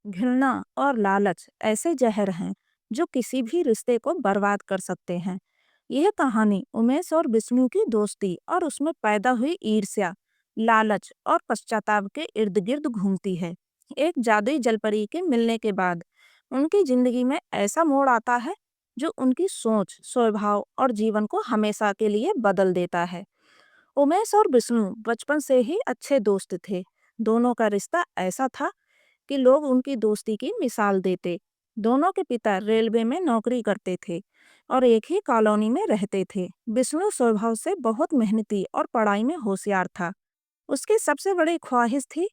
घृणा और लालच ऐसे जहर हैं जो किसी भी रिश्ते को बर्बाद कर सकते हैं। यह कहानी उमेश और विष्णु की दोस्ती और उसमें पैदा हुई ईर्ष्या, लालच और पश्चाताप के इर्द गिर्द घूमती है। एक जादुई जलपरी के मिलने के बाद उनकी जिंदगी में ऐसा मोड़ आता है जो उनकी सोच, स्वभाव और जीवन को हमेशा के लिए बदल देता है। उमेश और विष्णु बचपन से ही अच्छे दोस्त थे। दोनों का रिश्ता ऐसा था कि लोग उनकी दोस्ती की मिसाल देते। दोनों के पिता रेलवे में नौकरी करते थे और एक ही कॉलोनी में रहते थे। विष्णु स्वभाव से बहुत मेहनती और पढ़ाई में होशियार था। उसकी सबसे बड़ी ख्वाहिश थी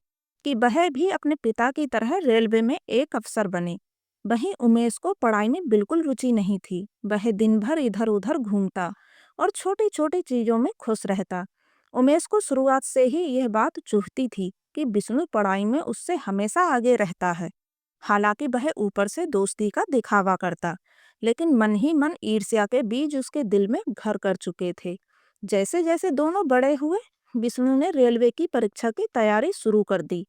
कि वह भी अपने पिता की तरह रेलवे में एक अफसर बने। वहीं उमेश को पढ़ाई में बिल्कुल रुचि नहीं थी। वह दिन भर इधर उधर घूमता और छोटी छोटी चीजों में खुश रहता। उमेश को शुरुआत से ही यह बात चुभती थी कि विष्णु पढ़ाई में उससे हमेशा आगे रहता है। हालांकि वह ऊपर से दोस्ती का दिखावा करता, लेकिन मन ही मन ईर्ष्या के बीज उसके दिल में घर कर चुके थे। जैसे जैसे दोनों बड़े हुए, विष्णु ने रेलवे की परीक्षा की तैयारी शुरू कर दी।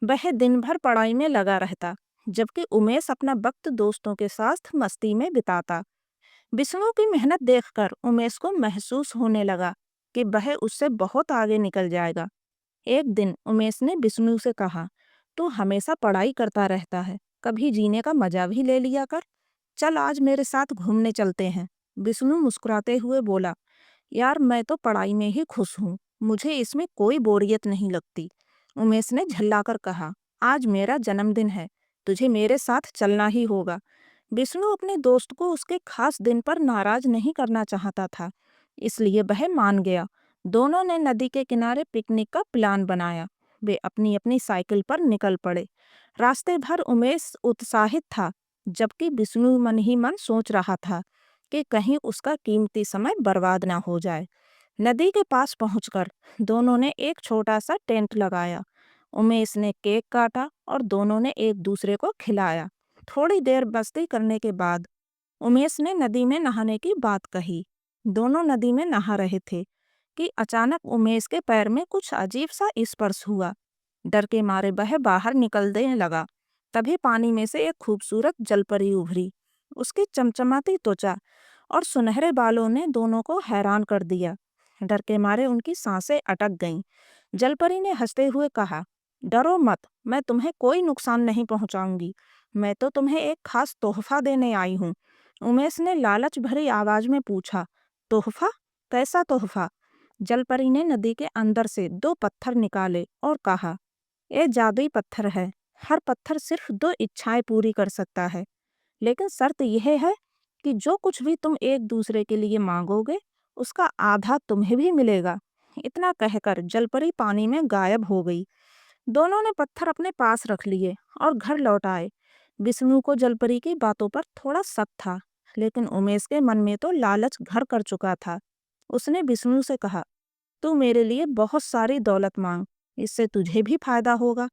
वह दिन भर पढ़ाई में लगा रहता, जबकि उमेश अपना वक्त दोस्तों के साथ मस्ती में बिताता। विष्णु की मेहनत देखकर उमेश को महसूस होने लगा कि वह उससे बहुत आगे निकल जाएगा। एक दिन उमेश ने विष्णु से कहा, तू हमेशा पढ़ाई करता रहता है, कभी जीने का मजा भी ले लिया कर। चल आज मेरे साथ घूमने चलते हैं। विष्णु मुस्कुराते हुए बोला, यार मैं तो पढ़ाई में ही खुश हूँ, मुझे इसमें कोई बोरियत नहीं लगती। उमेश ने झल्लाकर कहा, आज मेरा जन्मदिन है, तुझे मेरे साथ चलना ही होगा। विष्णु अपने दोस्त को उसके खास दिन पर नाराज नहीं करना चाहता था, इसलिए वह मान गया। दोनों ने नदी के किनारे पिकनिक का प्लान बनाया। वे अपनी अपनी साइकिल पर निकल पड़े। रास्ते भर उमेश उत्साहित था, जबकि विष्णु मन ही मन सोच रहा था कि कहीं उसका कीमती समय बर्बाद ना हो जाए। नदी के पास पहुंचकर दोनों ने एक छोटा सा टेंट लगाया। उमेश ने केक काटा और दोनों ने एक दूसरे को खिलाया। थोड़ी देर मस्ती करने के बाद उमेश ने नदी में नहाने की बात कही। दोनों नदी में नहा रहे थे कि अचानक उमेश के पैर में कुछ अजीब सा स्पर्श हुआ। डर के मारे वह बाहर निकलने लगा। तभी पानी में से एक खूबसूरत जलपरी उभरी। उसकी चमचमाती त्वचा और सुनहरे बालों ने दोनों को हैरान कर दिया। डर के मारे उनकी सांसें अटक गईं। जलपरी ने हंसते हुए कहा, डरो मत, मैं तुम्हें कोई नुकसान नहीं पहुंचाऊंगी। मैं तो तुम्हें एक खास तोहफा देने आई हूँ। उमेश ने लालच भरी आवाज में पूछा, तोहफा? कैसा तोहफा? जलपरी ने नदी के अंदर से दो पत्थर निकाले और कहा, ये जादुई पत्थर है। हर पत्थर सिर्फ दो इच्छाएं पूरी कर सकता है, लेकिन शर्त यह है कि जो कुछ भी तुम एक दूसरे के लिए मांगोगे, उसका आधा तुम्हें भी मिलेगा। इतना कहकर जलपरी पानी में गायब हो गई। दोनों ने पत्थर अपने पास रख लिए और घर लौट आए। विष्णु को जलपरी की बातों पर थोड़ा शक था, लेकिन उमेश के मन में तो लालच घर कर चुका था। उसने विष्णु से कहा, तू मेरे लिए बहुत सारी दौलत मांग, इससे तुझे भी फायदा होगा।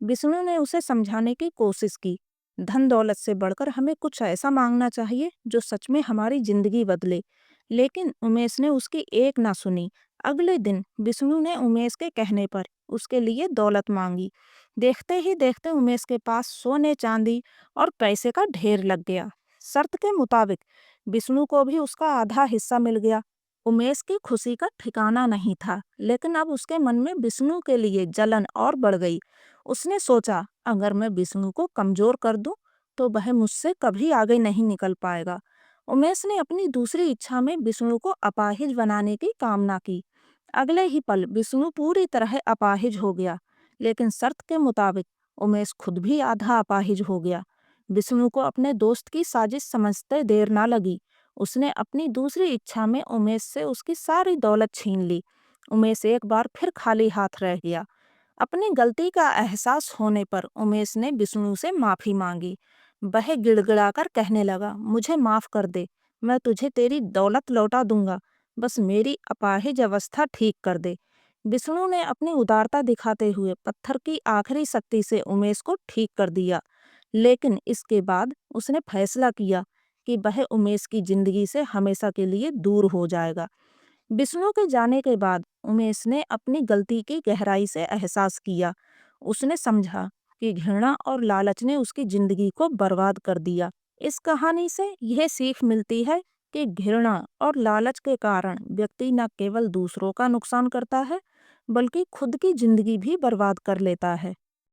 विष्णु ने उसे समझाने की कोशिश की, धन दौलत से बढ़कर हमें कुछ ऐसा मांगना चाहिए जो सच में हमारी जिंदगी बदले। लेकिन उमेश ने उसकी एक ना सुनी। अगले दिन विष्णु ने उमेश के कहने पर उसके लिए दौलत मांगी। देखते ही देखते उमेश के पास सोने, चांदी और पैसे का ढेर लग गया। शर्त के मुताबिक विष्णु को भी उसका आधा हिस्सा मिल गया। उमेश की खुशी का ठिकाना नहीं था, लेकिन अब उसके मन में विष्णु के लिए जलन और बढ़ गई। उसने सोचा, अगर मैं विष्णु को कमजोर कर दूं, तो वह मुझसे कभी आगे नहीं निकल पाएगा। उमेश ने अपनी दूसरी इच्छा में विष्णु को अपाहिज बनाने की कामना की। अगले ही पल विष्णु पूरी तरह अपाहिज हो गया, लेकिन शर्त के मुताबिक उमेश खुद भी आधा अपाहिज हो गया। विष्णु को अपने दोस्त की साजिश समझते देर ना लगी। उसने अपनी दूसरी इच्छा में उमेश से उसकी सारी दौलत छीन ली। उमेश एक बार फिर खाली हाथ रह गया। अपनी गलती का एहसास होने पर उमेश ने विष्णु से माफी मांगी। वह गिड़गिड़ाकर कहने लगा, मुझे माफ कर दे, मैं तुझे तेरी दौलत लौटा दूंगा, बस मेरी अपाहिज अवस्था ठीक कर दे। विष्णु ने अपनी उदारता दिखाते हुए पत्थर की आखिरी शक्ति से उमेश को ठीक कर दिया, लेकिन इसके बाद उसने फैसला किया कि वह उमेश की जिंदगी से हमेशा के लिए दूर हो जाएगा। विष्णु के जाने के बाद उमेश ने अपनी गलती की गहराई से एहसास किया। उसने समझा कि घृणा और लालच ने उसकी जिंदगी को बर्बाद कर दिया। इस कहानी से यह सीख मिलती है कि घृणा और लालच के कारण व्यक्ति न केवल दूसरों का नुकसान करता है, बल्कि खुद की जिंदगी भी बर्बाद कर लेता है।